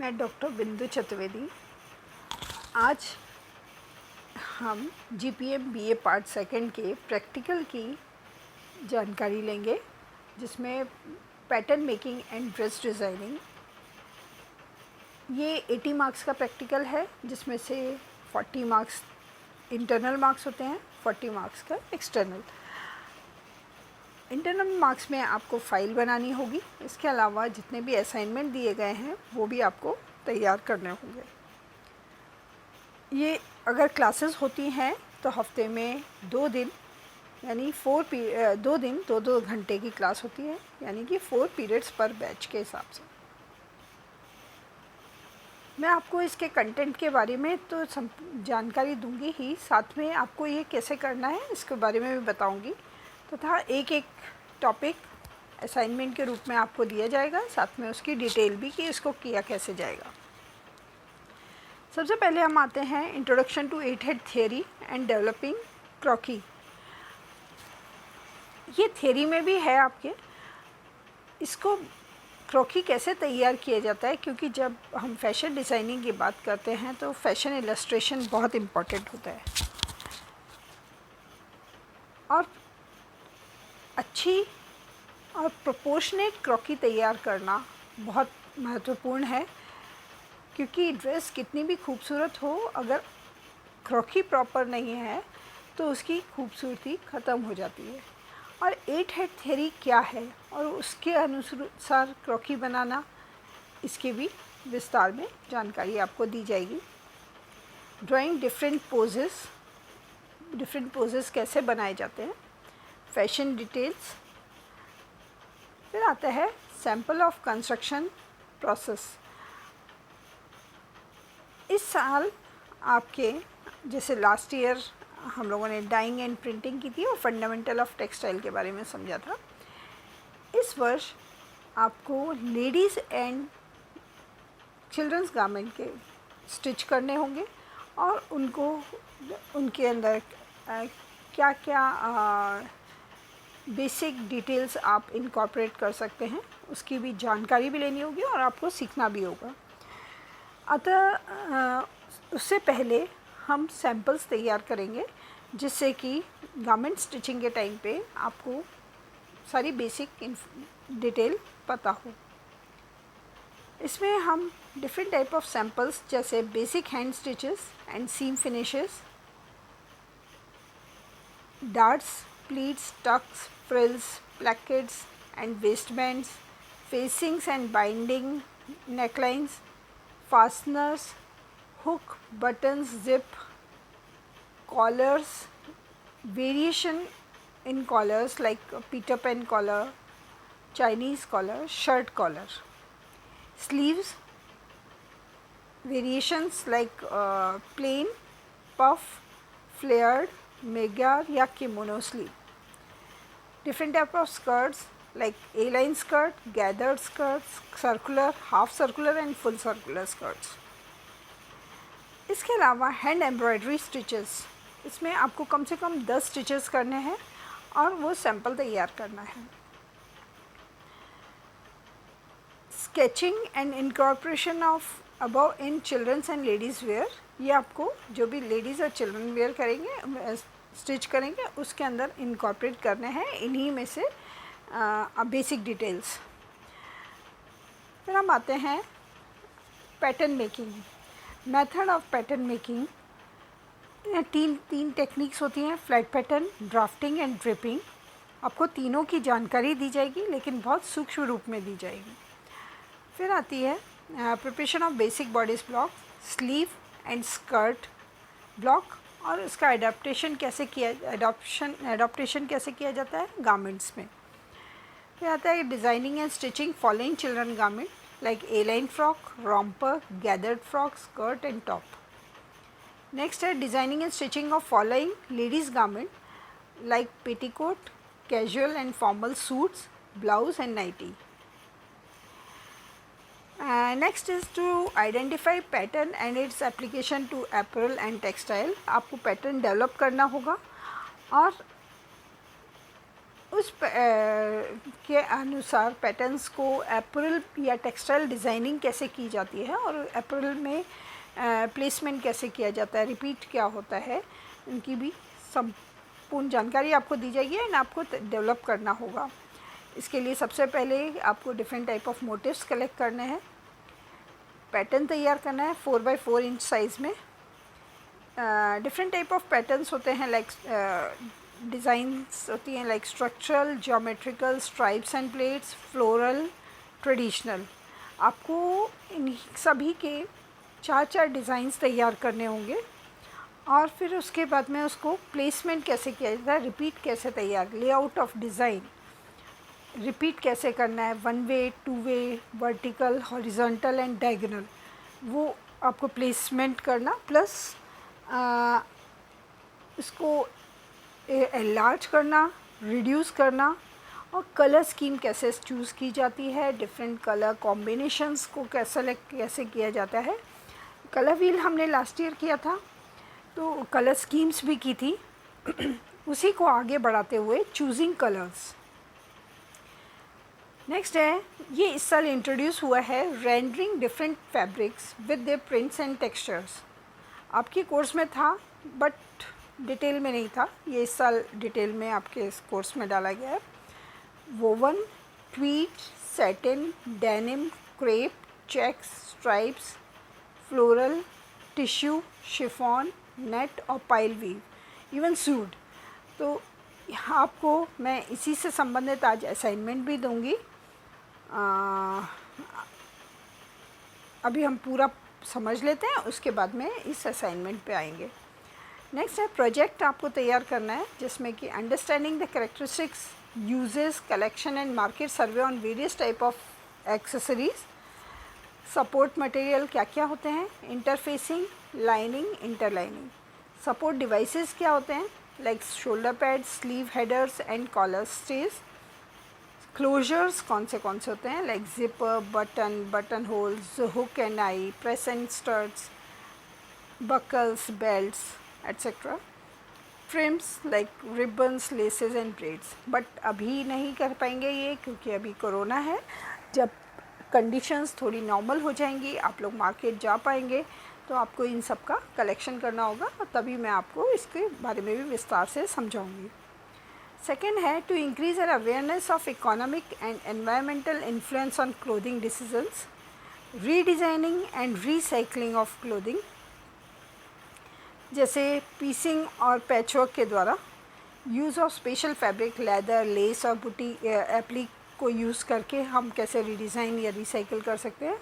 मैं डॉक्टर बिंदु चतुर्वेदी। आज हम जीपीएम बीए पार्ट सेकंड के प्रैक्टिकल की जानकारी लेंगे, जिसमें pattern making and dress designing. ये 80 मार्क्स का प्रैक्टिकल है, जिसमें से 40 मार्क्स इंटरनल मार्क्स होते हैं, 40 मार्क्स का एक्सटर्नल। इंटरनल मार्क्स में आपको फ़ाइल बनानी होगी। इसके अलावा जितने भी असाइनमेंट दिए गए हैं वो भी आपको तैयार करने होंगे। ये अगर क्लासेस होती हैं तो हफ्ते में 2 दिन यानी 2 दिन 2-2 घंटे की क्लास होती है, यानी कि 4 पीरियड्स पर बैच के हिसाब से। मैं आपको इसके कंटेंट के बारे में तो जानकारी दूंगी ही, साथ में आपको ये कैसे करना है इसके बारे में भी बताऊंगी। तथा एक एक टॉपिक असाइनमेंट के रूप में आपको दिया जाएगा, साथ में उसकी डिटेल भी कि इसको किया कैसे जाएगा। सबसे पहले हम आते हैं introduction to 8 head theory and developing croquis. ये थियरी में भी है आपके। इसको क्रॉकी कैसे तैयार किया जाता है, क्योंकि जब हम फैशन डिज़ाइनिंग की बात करते हैं तो फैशन इलस्ट्रेशन बहुत इम्पॉर्टेंट होता है और अच्छी और प्रोपोर्शनेट क्रॉकी तैयार करना बहुत महत्वपूर्ण है, क्योंकि ड्रेस कितनी भी खूबसूरत हो, अगर क्रॉकी प्रॉपर नहीं है तो उसकी खूबसूरती ख़त्म हो जाती है। और 8 हेड थ्योरी क्या है और उसके अनुसार क्रॉकी बनाना, इसके भी विस्तार में जानकारी आपको दी जाएगी। ड्राइंग डिफरेंट पोजेस कैसे बनाए जाते हैं, फैशन डिटेल्स। फिर आता है सैम्पल ऑफ कंस्ट्रक्शन प्रोसेस। इस साल आपके जैसे लास्ट ईयर हम लोगों ने डाइंग एंड प्रिंटिंग की थी और फंडामेंटल ऑफ टेक्सटाइल के बारे में समझा था। इस वर्ष आपको लेडीज़ एंड चिल्ड्रंस गारमेंट के स्टिच करने होंगे और उनको उनके अंदर क्या क्या बेसिक डिटेल्स आप इनकॉर्पोरेट कर सकते हैं, उसकी भी जानकारी भी लेनी होगी और आपको सीखना भी होगा। अतः उससे पहले हम सैम्पल्स तैयार करेंगे, जिससे कि गारमेंट स्टिचिंग के टाइम पे आपको सारी बेसिक डिटेल पता हो। इसमें हम डिफरेंट टाइप ऑफ सैम्पल्स जैसे basic hand stitches and seam finishes, darts, pleats, tucks, frills, plackets and waistbands, facings and binding, necklines, fasteners, hook, buttons, zip, collars, variation in collars like Peter Pan collar, Chinese collar, shirt collar, sleeves, variations like plain, puff, flared, mega या kimono sleeve, different type of skirts like A-line skirt, gathered skirts, circular, half circular and full circular skirts. इसके अलावा hand embroidery stitches, इसमें आपको कम से कम 10 stitches करने हैं और वो सैम्पल तैयार करना है। Sketching and incorporation of above in children's and ladies where, ये आपको जो भी लेडीज़ और चिल्ड्रन वेयर करेंगे, स्टिच करेंगे, उसके अंदर इनकॉर्पोरेट करने हैं इन्हीं में से बेसिक डिटेल्स। फिर हम आते हैं pattern making. Method of pattern making, तीन टेक्निक्स होती हैं, flat pattern, drafting and dripping. आपको तीनों की जानकारी दी जाएगी, लेकिन बहुत सूक्ष्म रूप में दी जाएगी। फिर आती है preparation of basic bodies block, sleeve and skirt block, और उसका एडाप्टेशन कैसे किया जाता है गारमेंट्स में। फिर आता है designing and stitching following children garment like A line frock, romper, gathered frock, skirt and top. Next है designing and stitching of following ladies garment like petticoat, casual and formal suits, blouse and nightie. Next is to identify pattern and its application to apparel and textile. आपको pattern develop करना होगा और के अनुसार patterns को एप्परल या textile designing कैसे की जाती है और एप्परल में प्लेसमेंट कैसे किया जाता है, रिपीट क्या होता है, इनकी भी संपूर्ण जानकारी आपको दी जाएगी एंड आपको डेवलप करना होगा। इसके लिए सबसे पहले आपको different type of motives collect करने हैं, पैटर्न तैयार करना है 4x4 इंच साइज़ में। डिफरेंट टाइप ऑफ पैटर्न्स होते हैं, लाइक डिज़ाइंस होती हैं like structural, geometrical, stripes and plates, floral, traditional. आपको इन सभी के 4 डिज़ाइंस तैयार करने होंगे और फिर उसके बाद में उसको प्लेसमेंट कैसे किया जाता है, रिपीट कैसे तैयार, लेआउट ऑफ डिज़ाइन रिपीट कैसे करना है, 1 वे, 2 वे, वर्टिकल, हॉरिजॉन्टल एंड डायगोनल, वो आपको प्लेसमेंट करना, प्लस इसको एनलार्ज करना, रिड्यूस करना, और कलर स्कीम कैसे चूज़ की जाती है, डिफरेंट कलर कॉम्बिनेशंस को कैसे किया जाता है। कलर व्हील हमने लास्ट ईयर किया था, तो कलर स्कीम्स भी की थी उसी को आगे बढ़ाते हुए चूजिंग कलर्स। नेक्स्ट है, ये इस साल इंट्रोड्यूस हुआ है rendering different fabrics with their prints and textures. आपके कोर्स में था बट डिटेल में नहीं था, ये इस साल डिटेल में आपके इस कोर्स में डाला गया है। Woven, tweed, satin, denim, crepe, checks, stripes, floral, tissue, chiffon, net और पाइल वीव, इवन सूट। तो यहाँ आपको मैं इसी से संबंधित आज असाइनमेंट भी दूंगी। अभी हम पूरा समझ लेते हैं, उसके बाद में इस असाइनमेंट पे आएंगे। नेक्स्ट है प्रोजेक्ट आपको तैयार करना है, जिसमें कि understanding the characteristics, uses, collection and market survey on various type of accessories, support material क्या क्या होते हैं, interfacing, lining, interlining, support devices क्या होते हैं like shoulder pads, sleeve headers and collar stays, closures कौन से होते हैं like zipper, button holes, hook and eye, press and studs, buckles, belts etcetera, trims like ribbons, laces and braids. But अभी नहीं कर पाएंगे ये, क्योंकि अभी कोरोना है। जब कंडीशंस थोड़ी नॉर्मल हो जाएंगी, आप लोग मार्केट जा पाएंगे, तो आपको इन सब का कलेक्शन करना होगा और तभी मैं आपको इसके बारे में भी विस्तार से समझाऊंगी। सेकेंड है to increase our awareness of economic and environmental influence on clothing decisions, redesigning and recycling of clothing, जैसे पीसिंग और पैचवर्क के द्वारा, use of special fabric, leather, lace और बुटी एप्लिक को यूज़ करके हम कैसे रीडिज़ाइन या रिसाइकिल कर सकते हैं,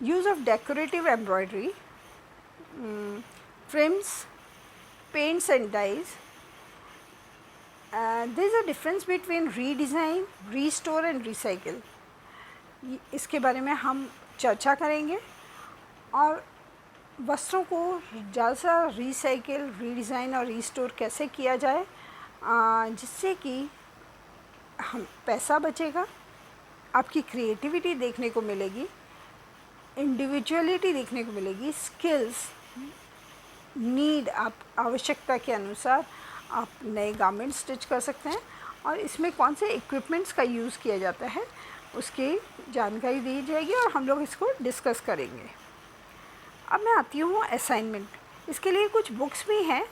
use of decorative embroidery, trims, paints and dyes. There is a difference between redesign, restore and recycle. इसके बारे में हम चर्चा करेंगे और वस्त्रों को ज़्यादा रिसाइकिल, रीडिज़ाइन और रीस्टोर कैसे किया जाए, जिससे कि हम पैसा बचेगा, आपकी क्रिएटिविटी देखने को मिलेगी, इंडिविजुअलिटी देखने को मिलेगी, स्किल्स, नीड, आप आवश्यकता के अनुसार आप नए गारमेंट स्टिच कर सकते हैं और इसमें कौन से इक्विपमेंट्स का यूज़ किया जाता है उसकी जानकारी दी जाएगी और हम लोग इसको डिस्कस करेंगे। अब मैं आती हूँ असाइनमेंट। इसके लिए कुछ बुक्स भी हैं,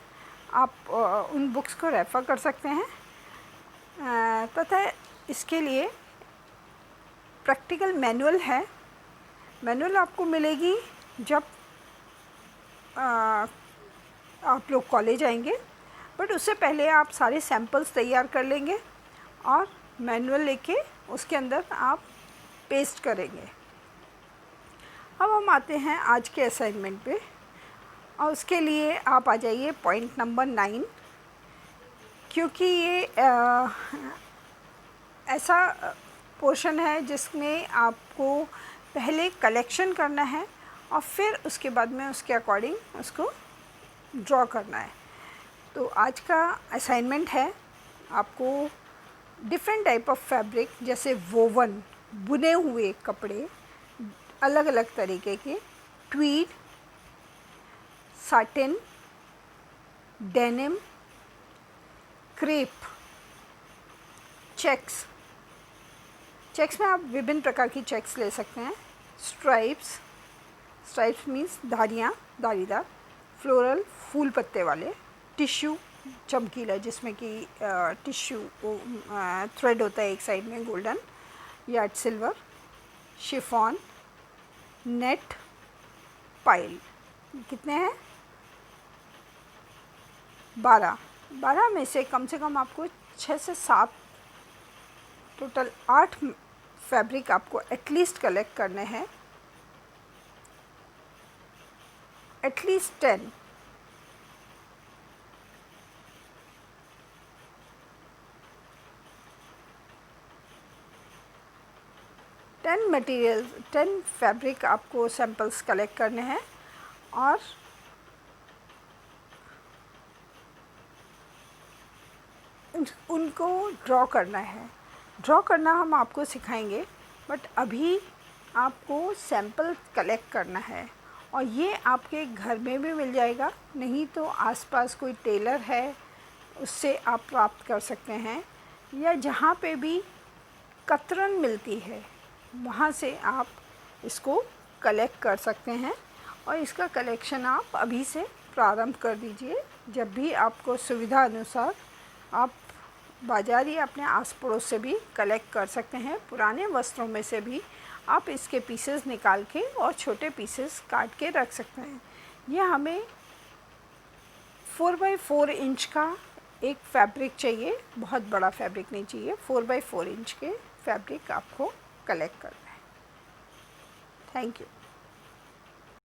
आप उन बुक्स को रेफ़र कर सकते हैं, तथा इसके लिए प्रैक्टिकल मैनुअल है। मैनुअल आपको मिलेगी जब आप लोग कॉलेज आएंगे, बट उससे पहले आप सारे सैम्पल्स तैयार कर लेंगे और मैनुअल लेके उसके अंदर आप पेस्ट करेंगे। अब हम आते हैं आज के असाइनमेंट पे और उसके लिए आप आ जाइए पॉइंट नंबर 9, क्योंकि ये ऐसा पोर्शन है जिसमें आपको पहले कलेक्शन करना है और फिर उसके बाद में उसके अकॉर्डिंग उसको ड्रॉ करना है। तो आज का असाइनमेंट है आपको डिफरेंट टाइप ऑफ फैब्रिक, जैसे वोवन, बुने हुए कपड़े अलग अलग तरीके के, tweed, satin, denim, crepe, checks, checks में आप विभिन्न प्रकार की चेक्स ले सकते हैं। स्ट्राइप्स, स्ट्राइप्स मीन्स धारियाँ, धारीदार। फ्लोरल, फूल पत्ते वाले। टिश्यू, चमकीला, जिसमें कि टिश्यू थ्रेड होता है एक साइड में गोल्डन या सिल्वर। Chiffon, net, pile. कितने हैं? 12। 12 में से कम आपको 6 से 7, टोटल 8 फैब्रिक आपको एटलीस्ट कलेक्ट करने हैं, एटलीस्ट 10। मटेरियल 10 फैब्रिक आपको सैम्पल्स कलेक्ट करने हैं और उनको ड्रॉ करना है। ड्रॉ करना हम आपको सिखाएंगे, बट अभी आपको सैम्पल कलेक्ट करना है और ये आपके घर में भी मिल जाएगा, नहीं तो आसपास कोई टेलर है उससे आप प्राप्त कर सकते हैं, या जहाँ पे भी कतरन मिलती है वहाँ से आप इसको कलेक्ट कर सकते हैं। और इसका कलेक्शन आप अभी से प्रारंभ कर दीजिए। जब भी आपको सुविधा अनुसार आप बाज़ार या अपने आस पड़ोस से भी कलेक्ट कर सकते हैं। पुराने वस्त्रों में से भी आप इसके पीसेस निकाल के और छोटे पीसेस काट के रख सकते हैं। यह हमें 4x4 इंच का एक फैब्रिक चाहिए, बहुत बड़ा फैब्रिक नहीं चाहिए। 4x4 इंच के फैब्रिक आपको कलेक्ट करना है। Thank you.